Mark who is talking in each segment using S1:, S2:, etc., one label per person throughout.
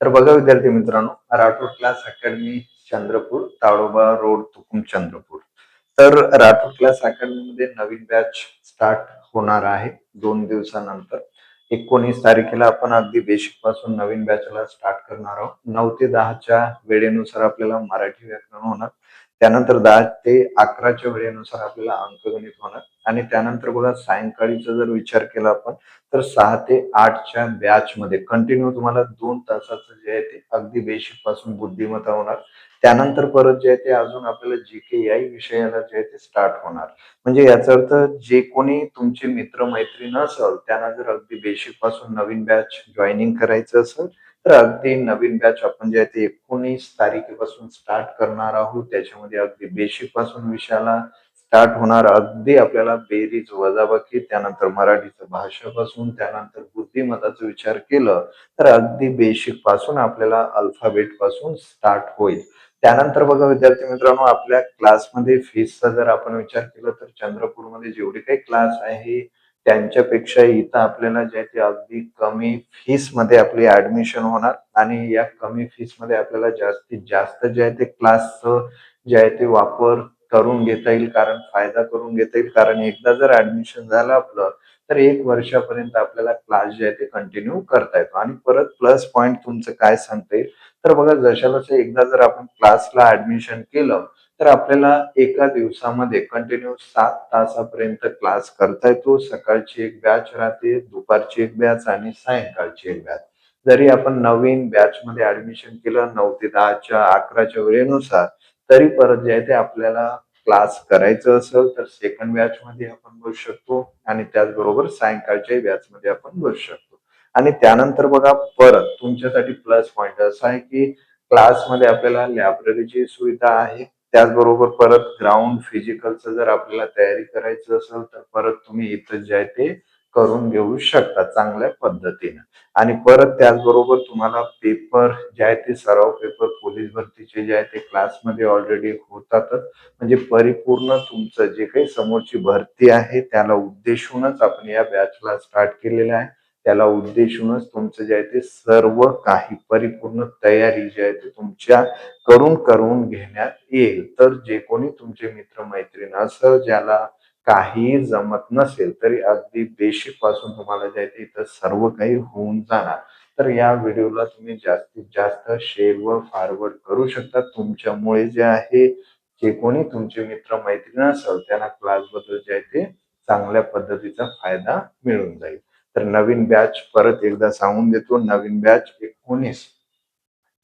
S1: तर बघा विद्यार्थी मित्रांनो, Rathod class academy Chandrapur, Tadoba road, Tukum, Chandrapur. तर राठोड क्लास अकॅडमीमध्ये नवीन बॅच स्टार्ट होणार आहे 2 दिवसानंतर. 19 तारखेला आपण अगदी बेसिक पासून नवीन बॅचला स्टार्ट करणार आहोत. 9 ते 10च्या वेळेनुसार आपल्याला मराठी व्याकरण होणार. त्यानंतर 10 ते 11च्या वेळेनुसार आपल्याला अंकगणित होणार आणि त्यानंतर बघा सायंकाळीचा जर विचार केला आपण तर 6 ते 8च्या बॅचमध्ये कंटिन्यू तुम्हाला 2 तासाचं जे आहे ते अगदी बेसिक पासून बुद्धिमत्ता होणार. त्यानंतर परत जे आहे ते अजून आपल्याला जी-के याही विषयाला जे आहे ते स्टार्ट होणार. म्हणजे याचा अर्थ जे कोणी तुमचे मित्र-मैत्रीण असेल त्यांना जर अगदी बेसिक पासून नवीन बॅच जॉइनिंग करायचं असेल, तर अगदी नवीन बॅच आपण जे आहे ते 19 तारखेपासून स्टार्ट करणार आहोत. त्याच्यामध्ये अगदी बेसिक पासून विषयाला स्टार्ट होणार. अगदी आपल्याला बेरीज, वजाबाकी, त्यानंतर मराठीचं भाषापासून, त्यानंतर बुद्धिमत्ताचा विचार केलं तर अगदी बेसिक पासून आपल्याला अल्फाबेट पासून स्टार्ट होईल. त्यानंतर बघा विद्यार्थी मित्रांनो, आपल्या क्लासमध्ये फीसचा जर आपण विचार केला तर चंद्रपूरमध्ये जेवढे काही क्लास आहे त्यांच्यापेक्षा इथं आपल्याला जे आहे ते अगदी कमी फीसमध्ये आपली ऍडमिशन होणार आणि या कमी फीसमध्ये आपल्याला जास्तीत जास्त जे आहे ते क्लासचं जे आहे ते वापर करून घेता येईल, कारण फायदा करून घेता येईल. कारण एकदा जर ऍडमिशन झालं आपलं तर 1 वर्षापर्यंत आपल्याला क्लास जे आहे ते कंटिन्यू करता येतो. आणि परत प्लस पॉइंट तुमचं काय सांगता येईल, तर बघा जशा एकदा जर आपण क्लासला ऍडमिशन केलं तर आपल्याला एका दिवसामध्ये कंटिन्यू 7 तासापर्यंत क्लास करता येतो. सकाळची एक बॅच राहते, दुपारची एक बॅच आणि सायंकाळची एक बॅच. जरी आपण नवीन बॅच मध्ये ऍडमिशन केलं 9 ते 10च्या 11च्या वेळेनुसार, तरी परत जे आहे ते आपल्याला क्लास करायचं असेल तर सेकंड बॅच मध्ये आपण बसू शकतो आणि त्याचबरोबर सायंकाळच्या बॅच मध्ये आपण बसू शकतो. आणि त्यानंतर बघा परत तुमच्यासाठी प्लस पॉइंट असा आहे की क्लासमध्ये आपल्याला लायब्ररीची सुविधा आहे. त्याचबरोबर परत ग्राउंड फिजिकलचं जर आपल्याला तयारी करायचं असेल तर परत तुम्ही इथं जे आहे ते करून घेऊ शकता चांगल्या पद्धतीने. आणि परत त्याचबरोबर तुम्हाला पेपर जे आहे ते सराव पेपर पोलीस भरतीचे जे आहे ते क्लासमध्ये ऑलरेडी होतातच. म्हणजे परिपूर्ण तुमचं जे काही समोरची भरती आहे त्याला उद्देशूनच आपण या बॅचला स्टार्ट केलेलं आहे. त्याला उद्देशूनच तुमचं जे आहे ते सर्व काही परिपूर्ण तयारी जी आहे ते तुमच्या करून घेण्यात येईल. तर जे कोणी तुमचे मित्र-मैत्रीण असेल ज्याला काहीही जमत नसेल तरी अगदी बेसिक पासून तुम्हाला जे आहे ते इथं सर्व काही होऊन जाणार. तर या व्हिडिओला तुम्ही जास्तीत जास्त शेअर व फॉरवर्ड करू शकता. तुमच्यामुळे जे आहे जे कोणी तुमचे मित्र-मैत्रीण असेल त्यांना क्लासबद्दल जे आहे ते चांगल्या पद्धतीचा फायदा मिळून जाईल. तर नवीन बॅच परत एकदा सांगून देतो, नवीन बॅच 19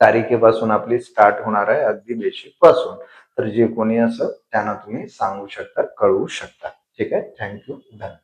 S1: तारखेपासून आपली स्टार्ट होणार आहे अगदी बेसिक पासून. तर जे कोणी असेल त्यांना तुम्ही सांगू शकता, कळवू शकता. ठीक आहे. थँक्यू. धन्यवाद.